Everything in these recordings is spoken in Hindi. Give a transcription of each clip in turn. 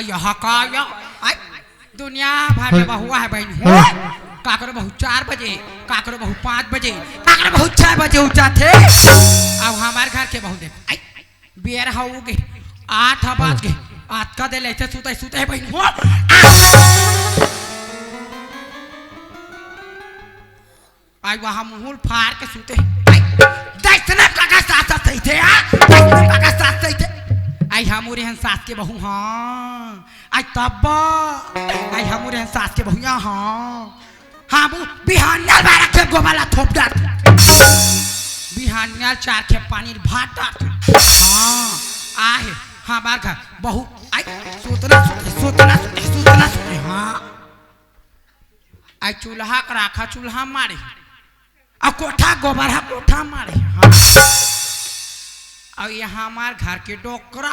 यहाँ का दुनिया भर में बहुआ है बहन हो काकरो बहु 4 बजे काकरो बहु 5 बजे काकरो बहु 6 बजे उठा थे। अब हमारे घर के बहु देख बेर होगे 8 बज गए आज का दे लेते सुते सुते बहन हो आई वहाँ मुंह फाड़ के सुते दैसने काका साथ सही थे दैसने काका साथ सही थे आई हमारे हन सास के बहु हाँ आई तब आई हमारे हन सास के बहु हाँ हाँ वो बिहानियाल 12 खेप गोबाला थोप डाल बिहानियाल 4 खेप पानी भात डाल हाँ आहे हमार घर बहु आई सुतना सुते हाँ आई चूल्हा का राखा चूल्हा मारे अब कोठा गोबर है कोठा मारे हाँ और यहाँ हमार घर के डोकरा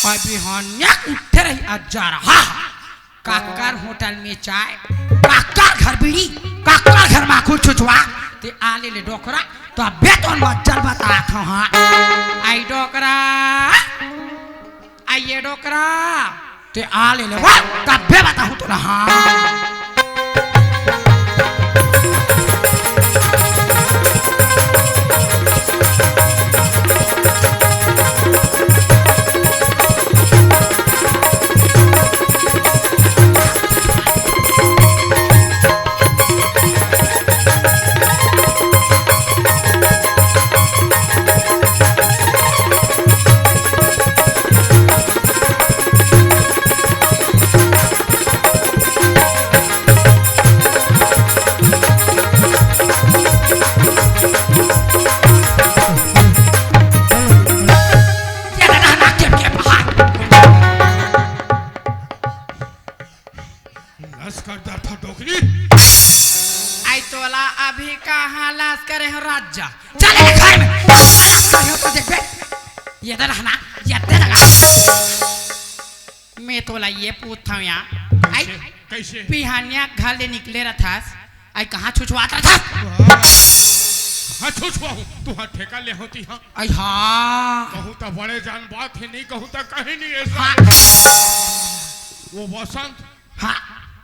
और बिहानिया उठे रही जा रहा काकर होटल में चाय काकर घर बीड़ी काकर घर माखू छुछवा ते आले ले डोकरा तो अब बेतन मज्जल बता था हाँ आई डोकरा आई ये डोकरा ते आले ले वाह तब बे बताऊँ तो ना हाँ मैं तो ये पूछता हूँ यहाँ कैसे पिहानिया घर ले निकले रहा आई कहाँ छुछवाता था हाँ छुछवाऊँ तू हाँ ठेका ले होती हाँ आई हाँ कहूँ तो बड़े जान बात है नहीं कहूँ तो कहीं नहीं ऐसा हाँ वो बसंत हाँ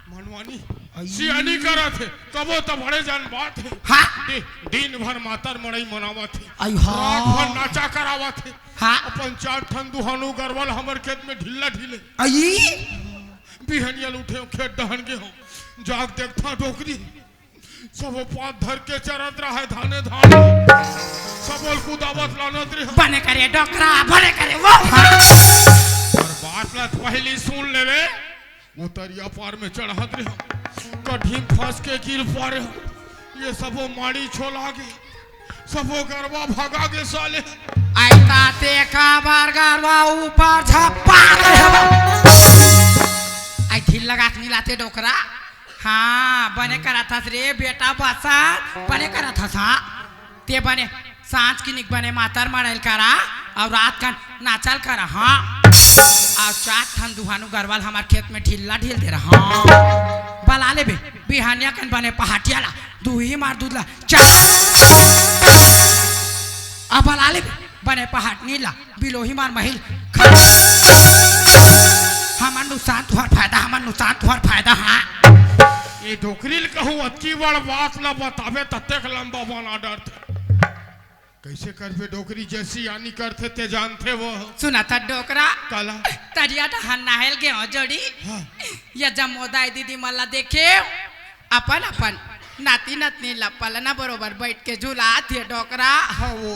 मनवानी सियानी करा थे कबो तो बड़े जान बात है हाँ दिन भर मातर मड़ई मनावा थे आई हाँ रात भर नाचा करावा थे हाँ अपन 4 ठन दुहानू गरवल हमर खेत में ढिल्ला ढीले आई बिहनियल उठे खेत दहन के हो जाग देखता डोकरी सब पात धर के चरत रहा है धाने धान सबल कुदावत लानत रे बने करे डोकरा बने करे वो और बात ला पहली सुन लेवे उतरिया पार में चढ़त रे कढ़ी फंस के गिर पारे ये सबो माड़ी छोला गे सबो गरबा भागा के साले आई ताते का बार गरबा ऊपर झप्पा आई ढील लगा के लाते डोकरा हाँ बने करा था रे बेटा बसा बने करा था सा ते बने सांझ की निक बने मातर मड़ल करा और रात का नाचल करा हाँ और 4 ठन दुहानू गरवाल हमारे खेत में ढीला ढील दे रहा हाँ बला ले बे बिहानिया कन बने पहाटिया ला दूही मार दूध ला 4 अब बला ले बने पहाटनी ला बिलोही मार महिल हमार नुकसान तुहार फायदा हाँ ये डोकरी कहूँ अति बड़ बात ला बतावे तत्ते लंबा बना डर थे कैसे करबे डोकरी जैसी यानी करते ते जानते वो सुना था डोकरा काला तरिया दहन नाहेल के हो जोड़ी हाँ। या जमोदाई दीदी मल्ला देखे अपन अपन नाती नतनी लपलना बरोबर बैठ के झूला थे डोकरा हाँ वो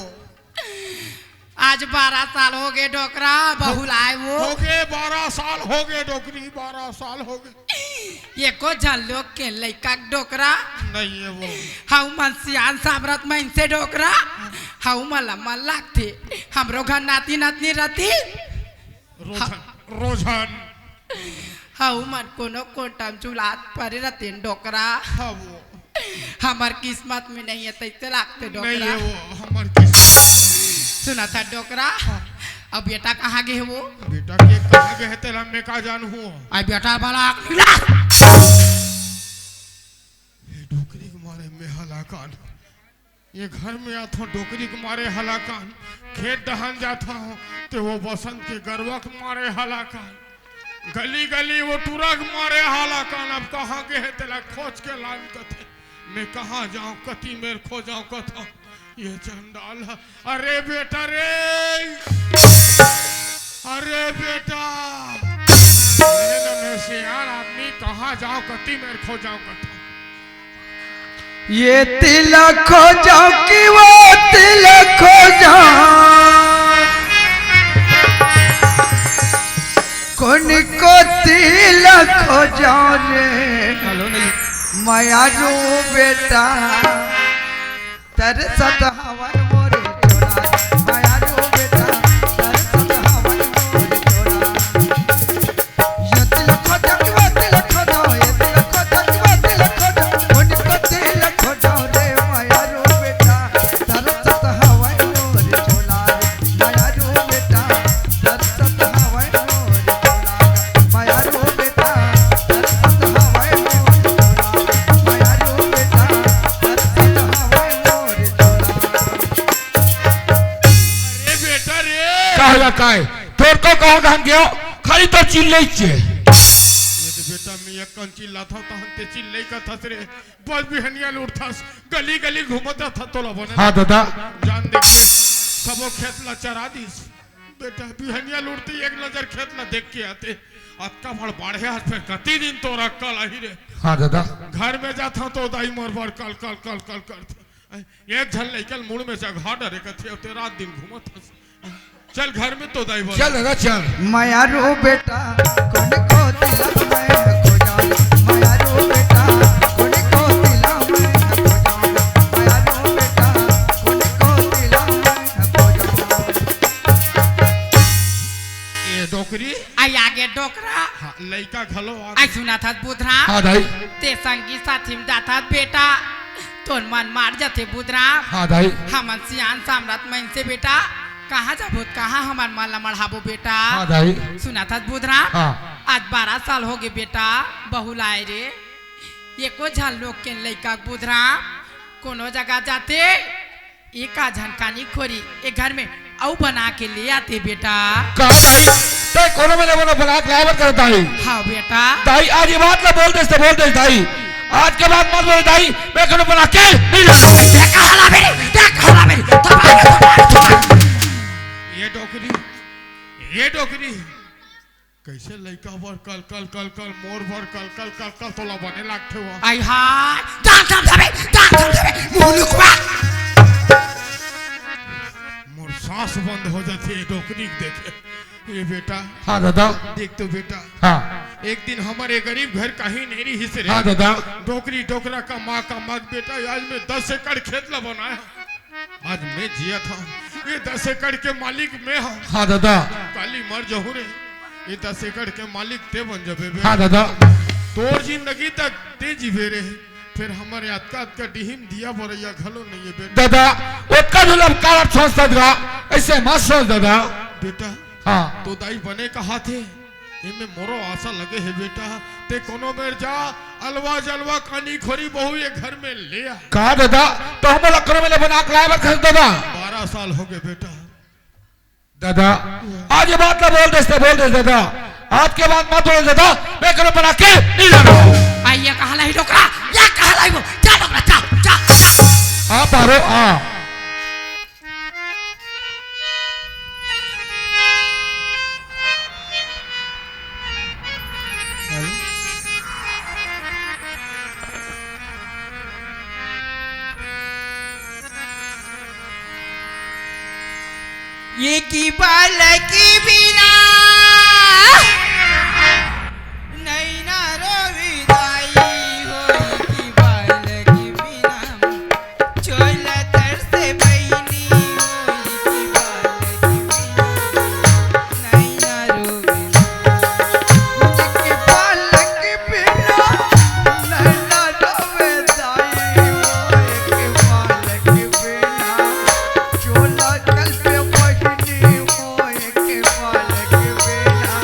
आज 12 साल हो गए डोकरा बहुलाए वो हो गए 12 साल हो गए डोकरी 12 साल हो गए ये को जन लोग के लइका डोकरा नहीं है वो हाउ मनसियान साबरत में इनसे डोकरा हाउ मल्ला मल्ला थे हमरो घर नाती नतनी रहती रोजन हाउ मन कोनो कोटम चुलात पर रहते डोकरा हाँ वो हमार किस्मत में नहीं है तैसे लागते नहीं डोकरा है वो हमार किस्मत सुना था डोकरा अब बेटा कहाँ गए वो बेटा के कहाँ गए तेरा मैं का जानू आई बेटा वाला डोकरी के मारे में हलाकान ये घर में आता डोकरी के मारे हलाकान खेत दहन जाता हूँ तो वो बसंत के गरवा के मारे हलाकान गली गली वो तुरक मारे हाला कान अब कहाँ के है तेला खोज के लान कथे मैं कहाँ जाऊं कति मेर खो जाऊं कथा ये चंडाल अरे बेटा रे अरे बेटा मैं सियार आदमी कहाँ जाऊं कति मेर खो जाऊं कथा ये तिलक खो जाओ कि वो तिलक खो जाओ कौन को तिलक खो जाओ रे माया रो बेटा तरसत हवन मोरे छोड़ा माया रो बेटा तरसत हवन मोरे छोड़ा ये तिलक खो जाओ कि वो तिलक खो जाओ ये तिलक खो जाओ कि वो तिलक खो जाओ कौन को तिलक खो जाओ रे माया रो बेटा तरसत हवन मोरे छोड़ा माया रो बेटा तरसत हवन मोरे छोड़ा माया रो बेटा तरसत हवन मोरे छोड़ा माया रो बेटा तरसत हवन मोरे छोड़ा अरे बेटा रे कहला काय तोर को कहा गान गयो खाली तो चिल्लै छे ये तो बेटा मैं एक कन चिल्ला था ते चिल्ले का था रे बस बिहनिया लूटथास गली गली घूमता था तोला बने हां दादा जान देख के सबो खेत ला चरा दीस बेटा बिहनिया लूटती एक नजर खेत ला देख के आते अक्का बड़ बाढ़े हाथ पे कति दिन तो रखल आही रे हां दादा घर में जाता तो दाई मोर बार कल कल कल कल करते एक झल निकल मुड़ में जा घाट रे कथे ते रात दिन घूमत हस चल घर में तो दाई बोल चल दादा चल माया रो बेटा कौन को तिलक मैं खो जाऊं माया रो बेटा कौन को तिलक मैं खो जाऊं माया रो बेटा कौन को तिलक मैं खो जाऊं ये डोकरी आई आगे डोकरा हाँ, लइका घलो आई सुना था बुधरा हां दाई ते संगी साथी में जाता बेटा तोन मन मार जाते बुधरा हां दाई हमन सियान साम्राट मन से बेटा कहाँ जाबो कहाँ हमार माला मढ़ाबो बेटा हां दाई सुना था बुधरा हां आज 12 साल हो गए बेटा बहु लाए रे एको झन लोग के लइका बुधरा कोनो जगह जाते एक आ झनकानी खोरी एक घर में औ बना के ले आते बेटा कहा दाई ते कोनो में लेवो बना के लावर कर दाई हाँ बेटा दाई आज ये बात ना बोल दे दाई आज के बाद मत बोल दाई मैं कोनो बना के नहीं लाऊं देखा हला मेरी ये डोकरी कैसे लइका बर कल कल कल कल मोर बर कल कल कल कल तोला बने लागते हुआ आई हाय दांत थम मुलुकवा मोर सांस बंद हो जाती है डोकरी देखे ये बेटा हां दादा देख तो बेटा हां एक दिन हमारे गरीब घर का ही नहीं हिस्स रे हां दादा डोकरी डोकरा का माँ बेटा आज मैं 10 एकड़ खेत ला बनाया आज मैं जिया था ये 10 एकड़ के मालिक मैं हूँ हां दादा काली मर जाऊं रे ये 10 एकड़ के मालिक ते बन जबे बे हां दादा तोर जिंदगी तक ते जीवे रे फिर हमारे आत्कात का डिहिम दिया बोरैया घलो नहीं है बेटा दादा ओका जुलम काला सोचता दा ऐसे मत सोच दादा बेटा हां तो दाई बने कहा थे इनमें मोरो आशा लगे है बेटा ते कोनो बेर जा अलवा जलवा कानी खोरी बहु ये घर में ले आ कहा दादा तो हम लोग करो में बना के लाए कर दादा 12 साल हो गए बेटा दादा आज ये बात ना बोल दे दादा आज के बाद मत बोल दादा मैं करो बना के नहीं लाऊं आई ये कहा लाई डोकरा या कहा लाई वो जा डोकरा जा हां पारो हां ये की बाल की बिना नहीं ना रोविदाई हो की बाल की बिना चोला तर से बहनी हो की बाल की बिना नहीं ना रोविदाई की बालक बिना नैना रोवे दाई हो की बालक बिना चोला कल पे बहनी हो की बालक बिना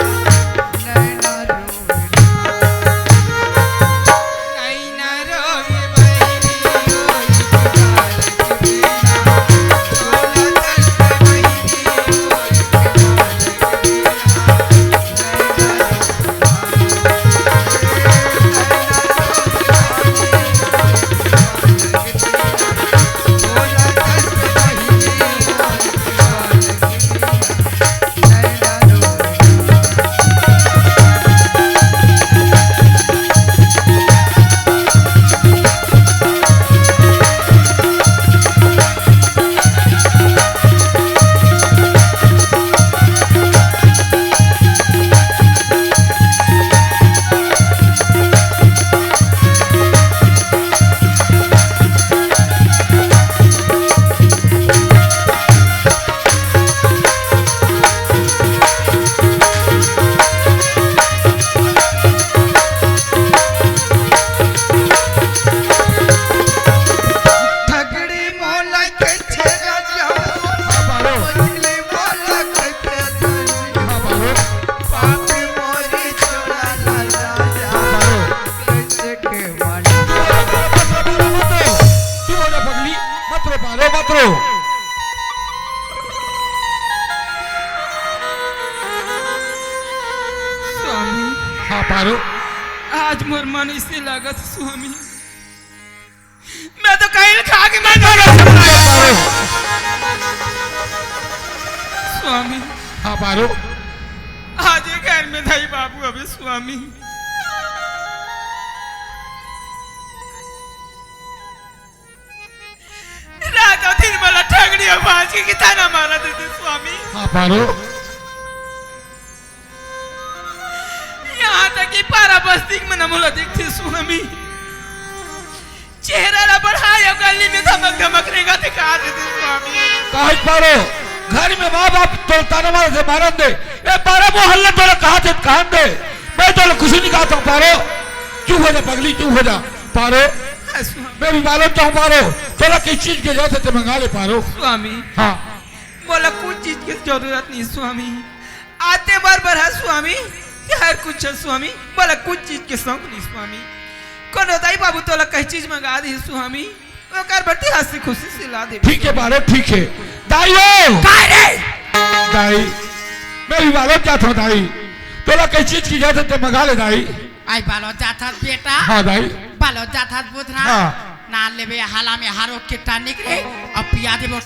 हाँ पारो आज मोर मन इसे लागत स्वामी मैं तो कहीं खा के मैं स्वामी हाँ पारो आज ये घर में धाई बाबू अबे स्वामी रात और दिन वाला ठगड़ी और बाज के कितना मारा देते स्वामी हाँ पारो यहाँ तक कि पारा बस्ती में नमूला देखते स्वामी चेहरा ला बढ़ाया गली में धमक धमक रेगा दिखा देते स्वामी काहे पारो घर में माँ बाप तो ताना मार से मारन दे ए पारो मोहल्ला तोला कहा थे कहां दे मैं तो कुछ नहीं कहता पारो चुप हो जा पगली चुप हो जा पारो मैं भी मालूम तो पारो तोला किस चीज के जरूरत है मंगा ले पारो स्वामी हाँ बोला कुछ चीज की जरूरत नहीं स्वामी आते बार बार है स्वामी हर कुछ है स्वामी बोला कुछ चीज के शौक नहीं स्वामी कौन दाई बाबू तोला कई चीज मंगा दी स्वामी वो कर बड़ी हंसी खुशी से ला दे ठीक है पारो ठीक है दाई हो दाई मैं भी मालूम चाहता हूँ दाई तोला किस चीज की जरूरत है मंगा ले दाई आई बालो जाता बेटा हाँ दाई बालो जाता बुधरा हाँ। ना लेबे हाला में हारो किटा निकले अब पिया देबो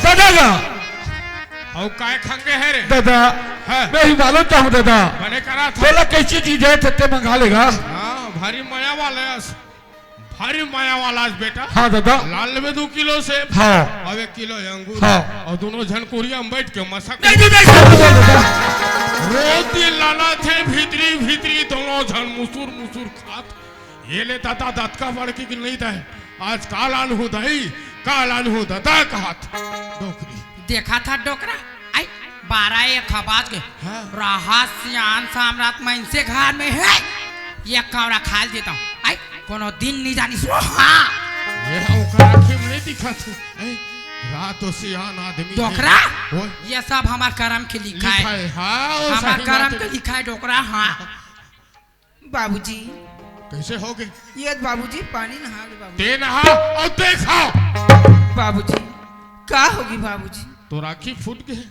दादा का और काय खंगे है रे दादा हाँ। मैं भी मालूम चाहूँ दादा मैंने करा था तोला कैसी चीज है ते मंगा लेगा हाँ भारी माया वाला है भारी माया वाला आज बेटा हाँ दादा लाल में 2 किलो से हाँ अब 1 किलो अंगूर हाँ। और दोनों झनकुरिया में बैठ के मसक दादा रोती लाला थे भीतरी भीतरी दोनों झन मुसुर मुसुर खात ये ले दादा दत्का पड़ के नहीं था आज कालान हो दही कालान हो दादा कहत डोकरी देखा था डोकरा आई 12-1 आवाज के हाँ। राहत सियान साम्राट में इनसे घर में है ये कौरा खा देता हूँ आई कोनो दिन नहीं जानी सो हाँ ये ओकरा आँखी में नहीं दिखा थे रात सियान आदमी डोकरा ओए ये सब हमार कर्म के लिखा लिखा है है हाँ वो हमार सही कर्म बात के है। लिखा है डोकरा हाँ बाबूजी कैसे हो गए ये बाबूजी पानी नहा ले बाबू ते नहा और देखा बाबूजी का होगी बाबूजी तो राखी फूट गए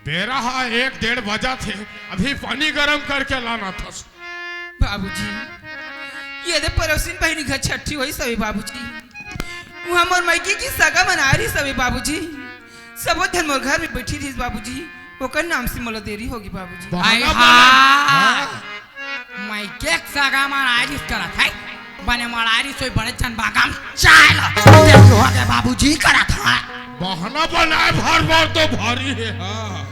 बेरा 1-1:30 बजा थे अभी पानी गर्म करके लाना था बाबूजी ये दे पड़ोसिन बहनी घर छठी हुई सभी बाबूजी वहाँ मोर मैकी की सगा मना रही सभी बाबूजी सब धन मोर घर में बैठी थी बाबूजी ओकर नाम से मोला देरी होगी बाबूजी आई बहाना हाँ बना। मैं केक सगा मार आरिस करा था बने मरारी सोई बड़े चन बागाम चाल देखो के बाबूजी करा था बहाना बनाए भर तो भारी है हाँ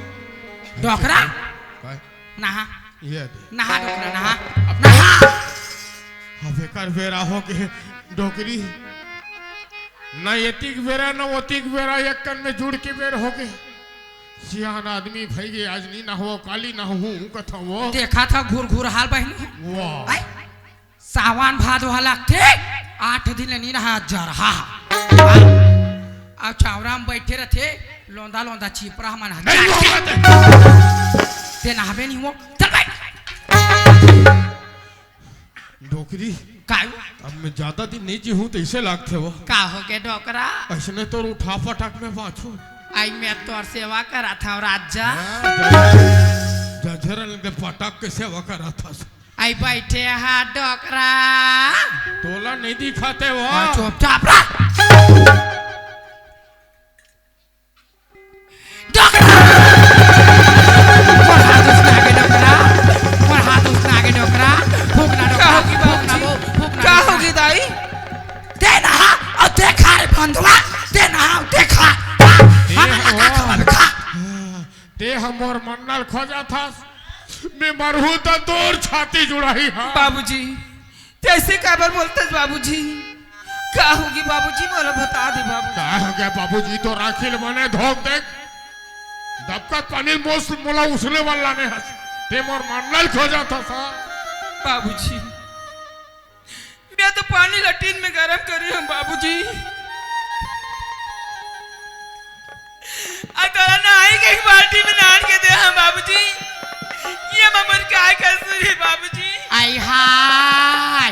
डोकरा काय? नहा ये दे नहा डोकरा नहा नहा अब एकर बेरा हो गए डोकरी न एतिक बेरा न ओतिक बेरा एक कन में जुड़ के बेर हो गए सियान आदमी भाई गए आज नहीं ना हो काली ना हो कथा वो देखा था घूर घूर हाल बहन वाह आई सावन भादो वाला थे 8 दिन नहीं रहा जरहा अब चावरा में बैठे रहे लोंदा लोंदा चिपरा मन नहीं होगा ते नहावे नहीं हो चल भाई डोकरी काय अब मैं ज्यादा दिन नहीं जी हूँ तो इसे लागते वो का हो गए डोकरा ऐसने तो उठा पटक में बाछू आई मैं तोर सेवा करा था और राजा जजरल के पटक के सेवा करा था आई बैठे हा डोकरा तोला नहीं दिखाते वो चुपचाप रह डोकरा मोर हाथ उसने आगे डोकरा मोर हाथ उसने आगे डोकरा फूकना का डोकरा होगी बाबूजी का होगी दाई ते नहा और देखा रे बंधुआ ते नहा और देखा ते हमर मन्नल खोजा था मैं मरहू तो दूर छाती जुड़ाई हाँ बाबूजी कैसे काबर बोलते बाबूजी का होगी बाबूजी मोला बता दे बाबू क्या हो गया बाबूजी तो राखिल बने धोक देख दबकत पानी मोस मोला उसने वाला ने हंस ते मोर मन्नल खोजा था सा बाबूजी मैं तो पानी लटीन में गरम करी हूँ बाबूजी अतरा नहाई के बाल्टी में नहान के दे हम बाबूजी ये ममन काय कसूर है बाबूजी आई हाय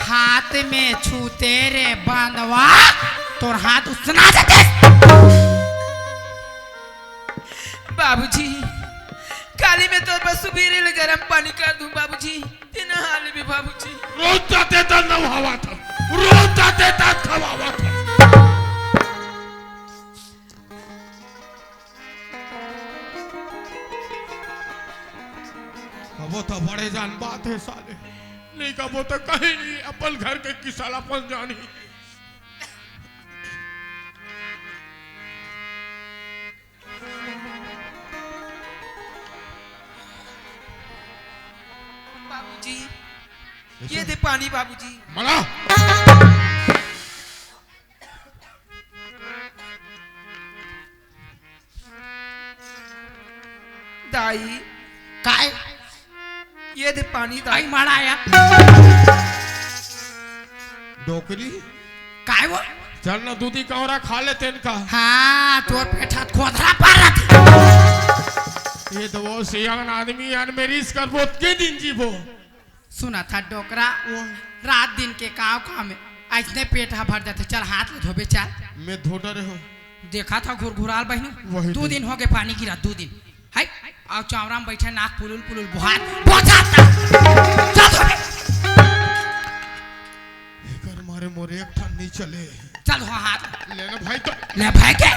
हाथ में छूते रे बंधवा तोर हाथ उसना देते बाबूजी काली में तो बस सुबेरे ले गरम पानी कर दूं बाबूजी तीन हाल भी बाबूजी रोज जाते था नहावा था रोज जाते था खवावा था वो तो बड़े जान बात है साले नहीं का वो तो कहीं नहीं अपन घर के किसालापन जानी बाबूजी ये दे पानी बाबूजी मना दाई काय ये दे पानी आई दाई माराया डोकरी काय वो चल ना दूधी कौरा खा लेते इनका हाँ तोर पेठा खोदरा पार ये तो वो सियान आदमी यार मेरी इस कर बोत के दिन जी वो सुना था डोकरा रात दिन के काम में ऐसने पेट भर जाते चल हाथ में धोबे चल मैं धोटा रहे हो देखा था घुरघुराल वही बहनू तो। 2 दिन हो गए पानी गिरा 2 दिन है और चावरा में बैठे नाक पुलुल पुलुल बुहार पहुंचाता चल धोबे कर मारे मोरे एक ठन नहीं चले चल हो हाथ लेना भाई तो ले भाई के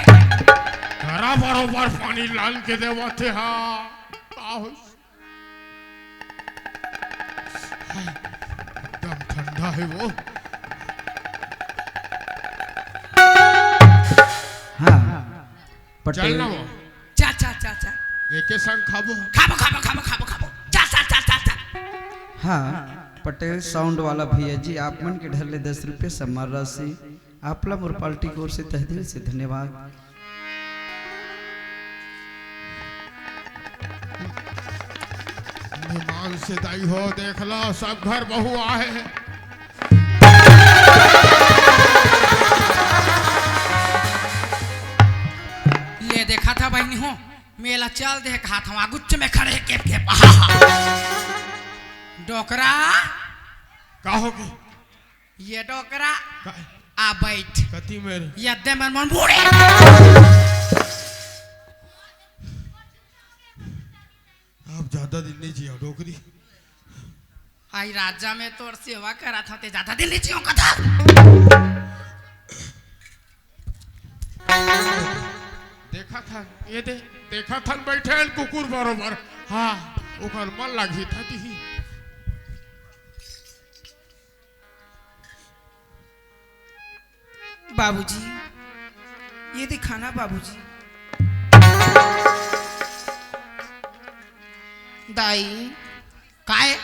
घरा बरोबर पानी लाल के देवा थे हाँ एकदम ठंडा है वो हाँ चल पटेल ना वो चा चा चा चा एक के संग खाबो खाबो खाबो खाबो खाबो खाबो चा चा चा चा चा हाँ पटेल साउंड वाला भैया जी आप मन के ढले 10 रुपये सम्मान राशि आपला मोर पार्टी की ओर से तहे दिल से धन्यवाद। मेहमान से दाई हो देख लो सब घर बहु आए हैं ले देखा था बहनी हो मेला चल देख हाथ हवा गुच्छ में खड़े के डोकरा कहोगे ये डोकरा का- आ बैठ कति मेरे यद्दे मन मन बूढ़े आप ज्यादा दिन नहीं जिया डोकरी आई राजा में तोर सेवा करा था ते ज्यादा दिन लीजियो कथा देखा था ये देखा था बैठे कुकुर बरोबर हाँ ओकर मन लगी था ती बाबूजी ये दे खाना बाबूजी दाई काय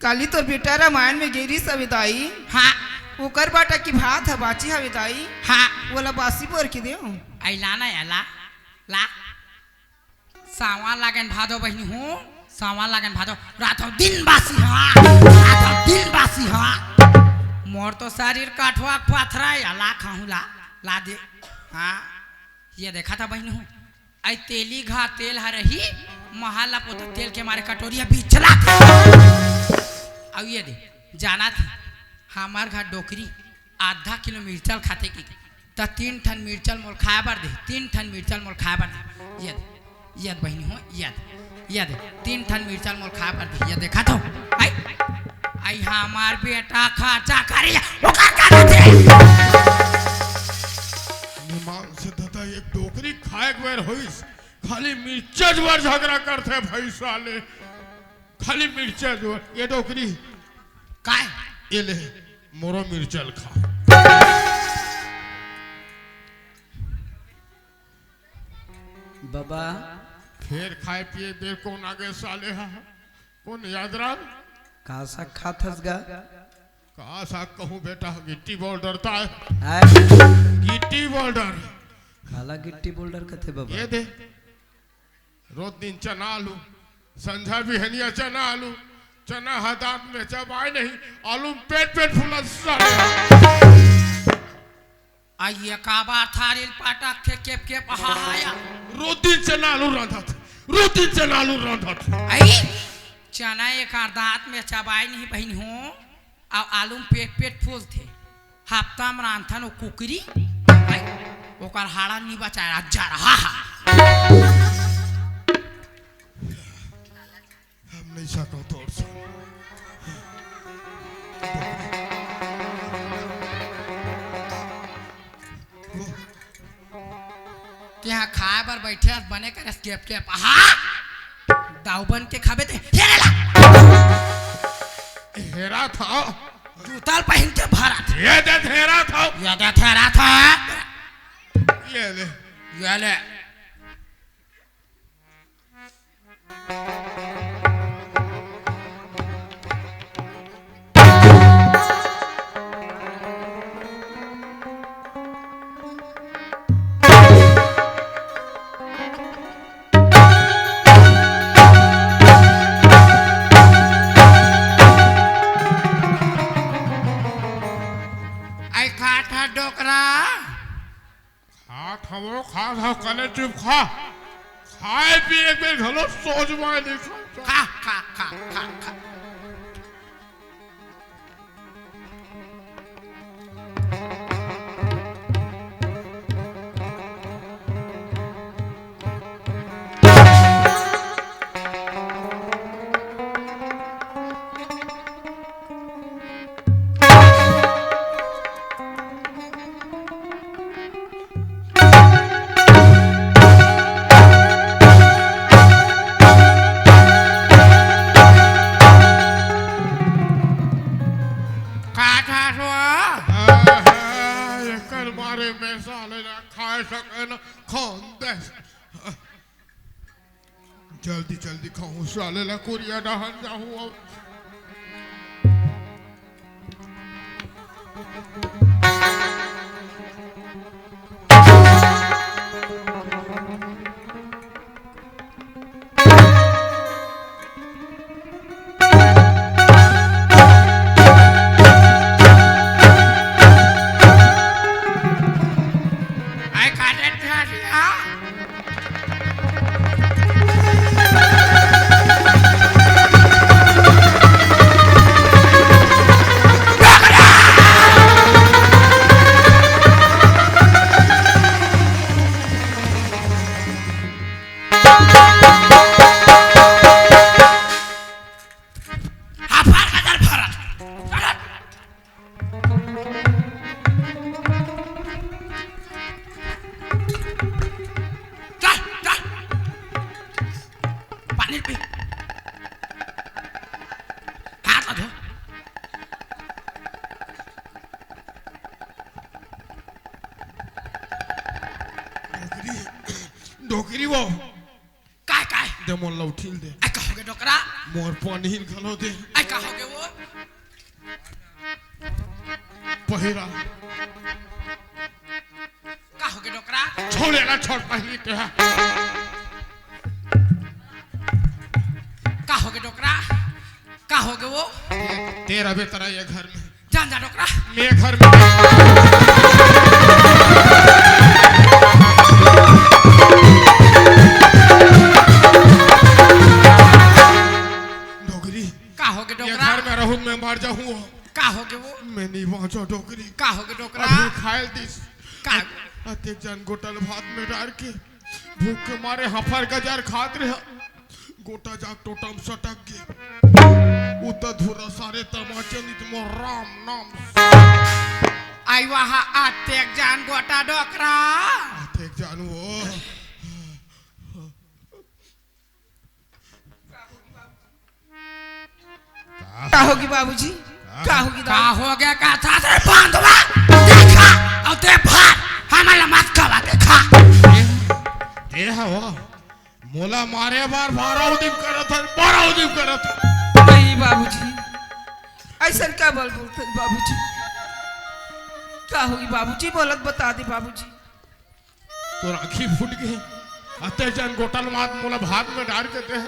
काली तो बेटा रामायण में गेरी सवे दाई हाँ ओकर बाटा की भात है बाची हवे दाई हाँ बोला बासी बोर के देओ आई लाना है ला सावा लागन भादो बहनी हूँ सावा लागन भादो रातों दिन बासी हाँ रातों दिन बासी हाँ मोर तो शरीर काठवा पाथरा या ला खाऊं ला दे हाँ ये देखा था बहनी हूँ आई तेली घा तेल है रही महाला पोता तेल के मारे कटोरिया बीच चला अब ये दे जाना था हमार घर डोकरी आधा किलो मिर्चल खाते की तो 3 ठन मिर्चल मोल खाया बार दे 3 ठन मिर्चल मोल खाया बार दे यद बहनी हो यद 3 ठन मिर्चल मोल खाया बार दे ये देखा तो आई हमार बेटा खाचा करिया ओका करते मेहमान से दादा एक डोकरी खाए के बेर होइस खाली मिर्चा जोर झगड़ा करते भाई साले खाली मिर्चा जोर ये डोकरी काय ये ले मोरो मिर्चल खा बाबा फिर खाए पिए बेर कौन आगे साले हा कौन याद रहा कहा सा खाथस गा कहा सा कहूँ बेटा गिट्टी बॉर्डर था आय, गिट्टी बॉर्डर काला गिट्टी बोल्डर कथे बाबा ये दे रोज दिन चना आलू संझा बिहनिया चना आलू चना हदात में चबाए नहीं आलू में पेट पेट फूला साले आई का बार थारिल पाटा के पहाया रोज दिन चना आलू रांधत रोज दिन चना आलू रांधत आई चना एक दांत में चबाई नहीं बहन हो और आलू में पेट पेट फूल थे हफ्ता में रांधन कुकरी ओकर हाड़ा नहीं बचाया जा रहा हम नहीं सकता तोड़ सा यहाँ खाए बर बैठे और बने कर स्केप के हाँ दाव बन के खाबे थे हेरा था जूतल पहन के भरा थे ये दे हेरा था ये दे थेरा था ये ले ये ले वो खा खा कने चुप खा खाए पिए पे घलो सोच में लिखा खा खा खा खा खा जल्दी जल्दी खाऊं साले ला कुरिया डहन जाऊं अब डोकरी वो काय काय दे मोर लौठिल दे आई कहोगे डोकरा मोर पनीर खलो दे आई कहोगे वो पहिरा कहोगे डोकरा छोड़े ना छोड़ पहली ते कहोगे डोकरा कहोगे वो तेरा बेतरा ये घर में जान जा डोकरा मैं घर में कहोगे डोकरा घर में रहूं मैं मर जाऊं कहोगे वो मैं नहीं पहुंचा डोकरी कहोगे डोकरा अभी खायल दिस का अतेक जन गोटल भात में डाल के भूख के मारे हफर गजार खात रहे गोटा जाग टोटम सटक गे उत धुरा सारे तमाचे नित मोर राम नाम आई वहा आते जान गोटा डोकरा अतेक जान वो का होगी बाबूजी का होगी का हो गया का था से बांधवा देखा और ते भात हमारा मत कवा देखा ते हो मोला मारे बार बारह उदिप करत है बारह उदिप करत नहीं बाबूजी ऐसा क्या बोलते बाबूजी का होगी बाबूजी बोलत बता दे बाबूजी तो राखी फूट गई अते जन गोटल मात मोला भात में डाल के दे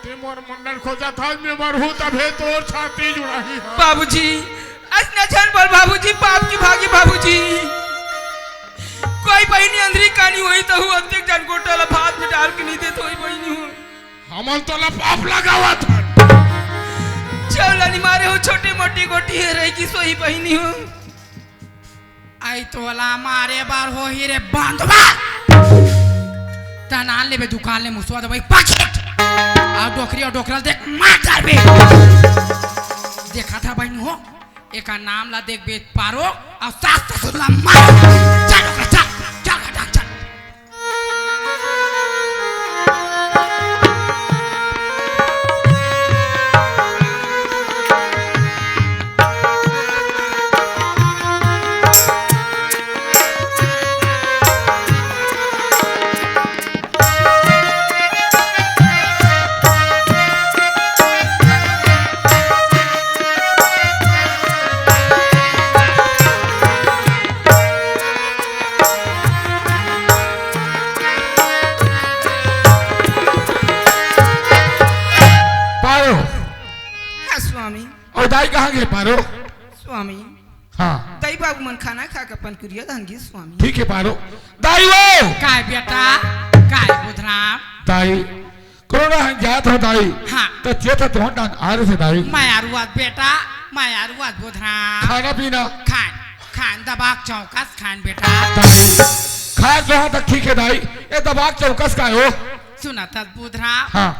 ते मोर मंडल खोजा था मैं मरहूं तबे तोर छाती जुड़ाही बाबूजी आज न जान बोल बाबूजी पाप की भागी बाबूजी कोई बहनी अंदरी कानी हुई तो हूँ अंतिक जन गोटल भात में डाल के नहीं दे तो ही बहनी हूँ हमन तो ला पाप लगावा था चौलानी मारे हो छोटी मोटी गोटी है रहेगी सोही बहनी हूँ आई तोला मारे बार हो ही रे बांधवा तनाल ले बे दुकान ले मुसवा दे भाई पैकेट आ दो डोकरी और डोकरल देख मार डाल बे देखा था बहन हो एक नाम ला देख बेच पारो और सास ससुर ला मार चल डोकरा चल चल चल चल दाई कहाँ गए पारो? स्वामी हाँ दाई बाबू मन खाना खा के अपन कुरिया धंगी स्वामी। ठीक है पारो। दाई वो काय बेटा काय बुधराम दाई कोरोना है जात हो दाई हाँ तो चेता तो हटान आ रहे थे दाई मैं आरुआत बेटा मैं आरुआत बुधराम खाना पीना खान खान दबाक चौकस खान बेटा दाई खाए जहाँ तक ठीक है दाई ये दबाक चौकस का हो सुना था बुधराम हाँ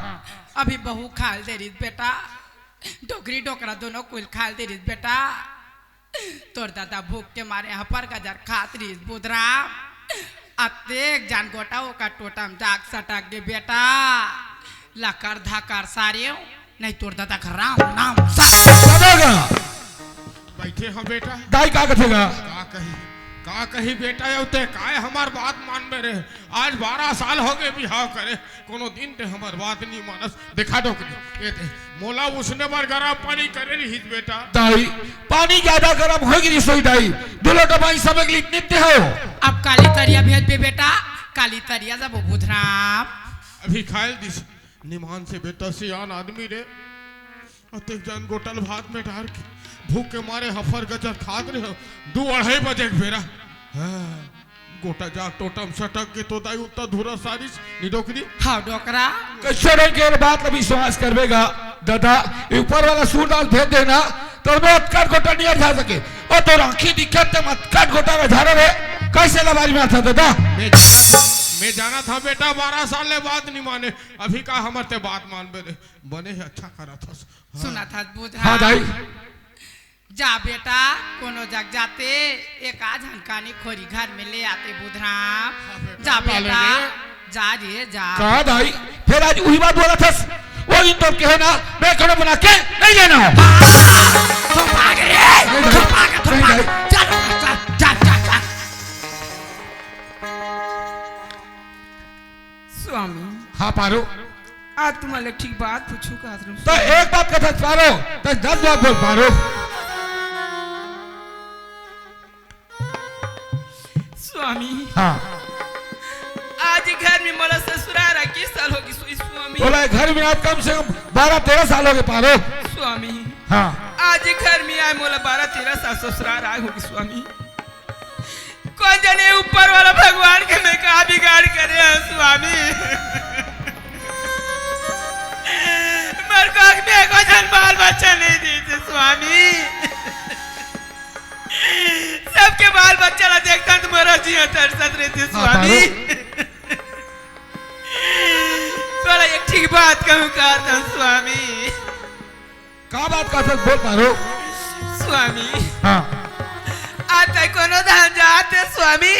अभी बहू खाल दे रही बेटा डोकरी डोकरा दोनों कुल खाल दे रही बेटा तोर दादा भूख के मारे हपर गजर खात रही बुधराम अतेक जान गोटा का टोटम जाग सटक गे बेटा लकर धकर सारे नहीं तोर दादा का राम नाम दादा बैठे हम बेटा दाई का कथेगा का कही बेटा होते काय हमार बात मान में रहे आज 12 साल हो गए बिहाव करे कोनो दिन ते हमार बात नहीं मानस दिखा दो ये दे मोला उसने बार गरम पानी करे रही बेटा दाई पानी ज्यादा गर्म होगी रसोई दाई दुलो दबाई समझ ली नित्य हो अब काली तरिया भेज पे बेटा काली तरिया जब बुधराम अभी खायल दिस निमान से बेटा सियान आदमी रे अतेक जान गोटल भात में डाल के भूख के मारे हफर गजर खाद रहे 2-2:30 बजे बेरा गोटा जा टोटम सटक के तो दाई उतना धुरा सारिस निडोकरी हाँ डोकरा कश्मीर के बात अभी विश्वास करवेगा दादा ऊपर वाला सूर दाल भेज देना तो मैं अटकाट गोटा नहीं जा सके और तो आंखी दिक्कत है अटकाट गोटा में झारा रे कैसे लबारी में आता दादा मैं जाना था बेटा 12 साल ले बात नहीं माने अभी का हमारे बात मान बने है अच्छा करा था सुना था हाँ दाई जा बेटा कोनो जग जाते एक आज हनकानी खोरी घर में ले आते बुधराम जा बेटा जा रे जा कहा दाई फिर आज वही बात बोला था वो इन तो कहे ना मैं खाना बना के नहीं लेना हो तो भाग रे तो भाग चल चल चल चल स्वामी हाँ पारो आज तुम्हारे ठीक बात पूछू का तो एक बात कथा पारो तो 10 बात बोल पारो स्वामी हाँ आज घर में मोला ससुराल किस साल होगी स्वामी बोला घर में आप कम से कम 12-13 साल हो गए पारो स्वामी हाँ आज घर में आए मोला 12-13 साल ससुराल आए होगी स्वामी कौन जाने ऊपर वाला भगवान के मैं कहा बिगाड़ करे हैं स्वामी मर को में को जन बाल बच्चा नहीं दी स्वामी सबके बाल बच्चा ला देखता तुम्हारा जी तरसत रहती स्वामी थोड़ा एक ठीक बात कहूँ कहता स्वामी क्या बात का सच बोल पारो स्वामी हाँ आता कोनो धान जाते स्वामी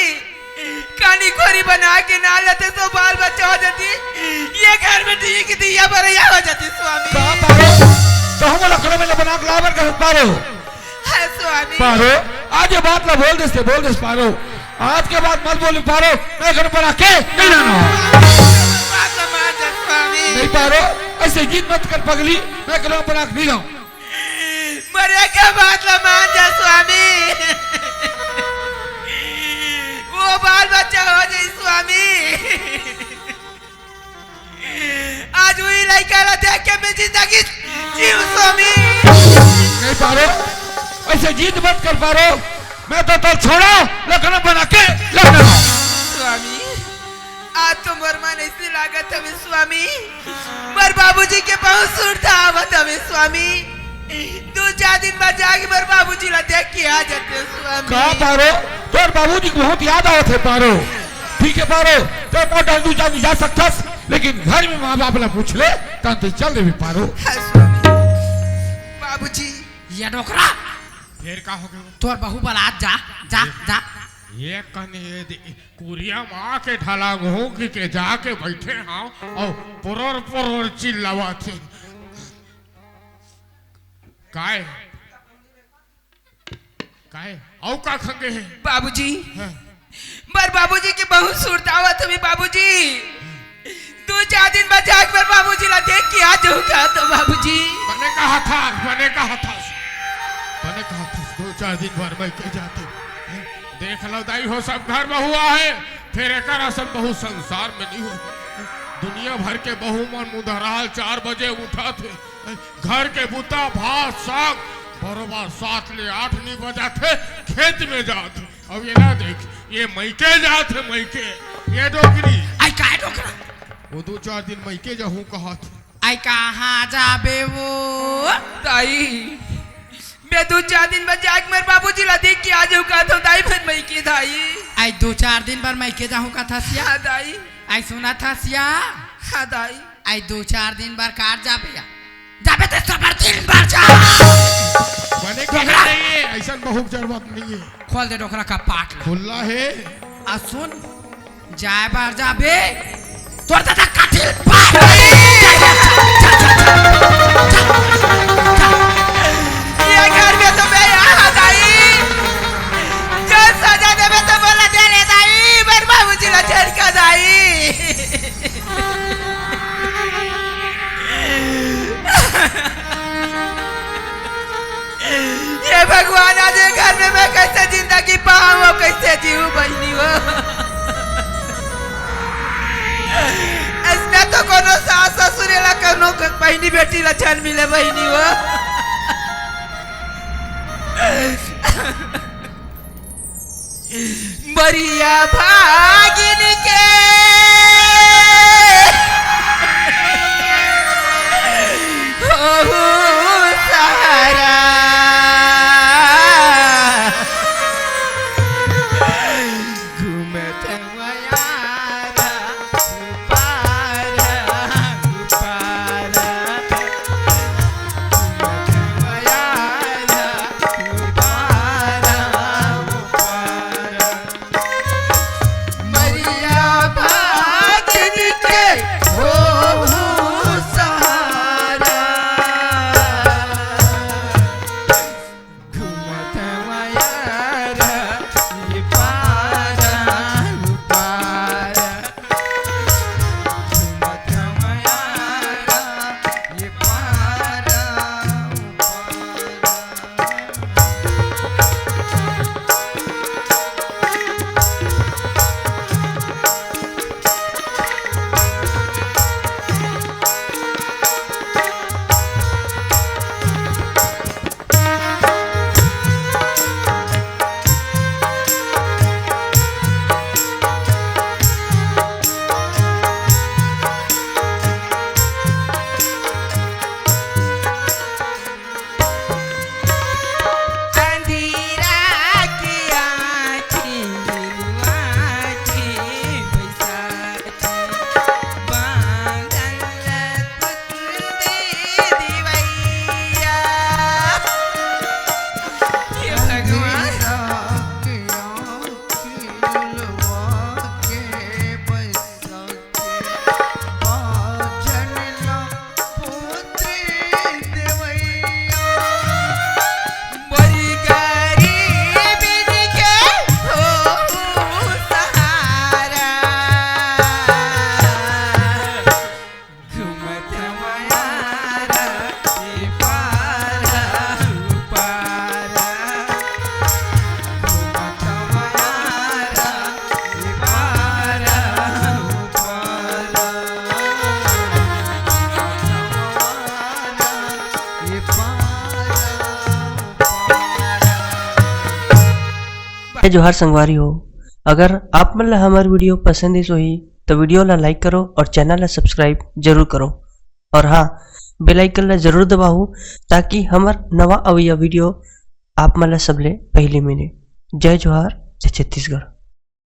कानी खोरी बना के ना लेते तो बाल बच्चा हो जाती ये घर में ठीक दिया बरैया हो जाती स्वामी कहाँ पारो तो हम लकड़ों में बना के लावर कर पारो है स्वामी पारो आज ये बात ना बोल दे पारो आज के बाद मत बोल पारो मैं घर बना के नहीं लाना स्वामी नहीं पारो ऐसे जीत मत कर पगली मैं घर बना के नहीं लाऊं मरे के बात ला मान जा स्वामी वो बाल बच्चा हो जाए स्वामी आज वही लड़का ला देख के मैं जिंदगी जीव स्वामी नहीं पारो ऐसे जीत मत कर पारो मैं तो छोड़ो लखनऊ बना के लखनऊ स्वामी आज तो मरमान ऐसी लागत हमें स्वामी मर बाबूजी के बहुत सुर था आवत हमें स्वामी 2-4 दिन बाद जाके मर बाबूजी ला देख के आ जाते स्वामी कहा पारो तो बाबूजी को बहुत याद आवत है पारो ठीक है पारो तो मोटा दूजा नहीं जा सकता लेकिन घर में माँ बाप ला पूछ ले तो चल दे भी पारो। है स्वामी बाबूजी ये डोकरा फिर का हो गया तोर बहू बला जा जा जा ये कने कुरिया माँ के ढाला घूम के जाके बैठे हाँ और पुरोर चिल्लावा थे काय औ का खंगे है बाबूजी हाँ। बर बाबूजी की बहुत सुरतावा तुम्हें बाबूजी 2-4 दिन बाद जाकर बाबूजी ला देख के आ जाऊंगा तो बाबूजी मैंने कहा था 2-4 दिन बाद मैं के जाते देख लो दाई हो सब घर में हुआ है फिर एक सब बहु संसार में नहीं हो दुनिया भर के बहु मन मुधराल 4 बजे उठा थे घर के बुता भात साग बरोबर 7 ले 8 नहीं बजा थे खेत में जाते अब ये ना देख ये मैके जाते मैके ये डोकरी आई का डोकरा वो 2-4 दिन मैके जाऊं कहा थे आई कहाँ जाबे वो दाई मैं 2-4 दिन बाद जाकर मेरे बाबूजी ला देख के आ जाऊंगा तो दाई फिर मैं की दाई आई 2-4 दिन पर मैं के जाऊँ का था सिया हाँ दाई आई सुना था सिया हाँ दाई आई 2-4 दिन बार कार जाबे तो सबर 3 बार जा बने का नहीं है ऐसा बहुत जरूरत नहीं है खोल दे डोकरा का पाट खुला है आ सुन जाए बार जाबे तोर दादा काटिल पाट ये घर में तो मैं यहाँ दाई जो सजा देवे तो बोला दे रे दाई मेरे बाबूजी ला झटका दाई ये भगवान आज घर में मैं कैसे जिंदगी पाऊँ कैसे जीऊँ बहनी वो इसमें तो कोनो सास ससुर ला कोनो बहनी बेटी ला जन्म मिले बहनी वो मरिया भागिन के हो सहारा घूमत मयारा पारा पारा घूमत मयारा पारा पारा मरिया भागिन के हो सहारा घूमत मयारा ये पारा पारा घूमत मयारा ये पारा पारा अंधेरा की आँखें आँखें बैसाखी बांधल कुंदी दिवैया ये भगवान बड़ी गरीब के हो सहारा घूमत मयारा ये पारा पारा घूमत मयारा ये पारा पारा ये जय जोहार संगवारी हो। अगर आप मन ला हमार वीडियो पसंद इस होही तो वीडियो ला लाइक करो और चैनल ला सब्सक्राइब जरूर करो और हाँ बेल आइकन ला जरूर दबाओ ताकि हमार नवा अवैया वीडियो आप मन ला सबले पहले मिले। जय जोहार जय छत्तीसगढ़।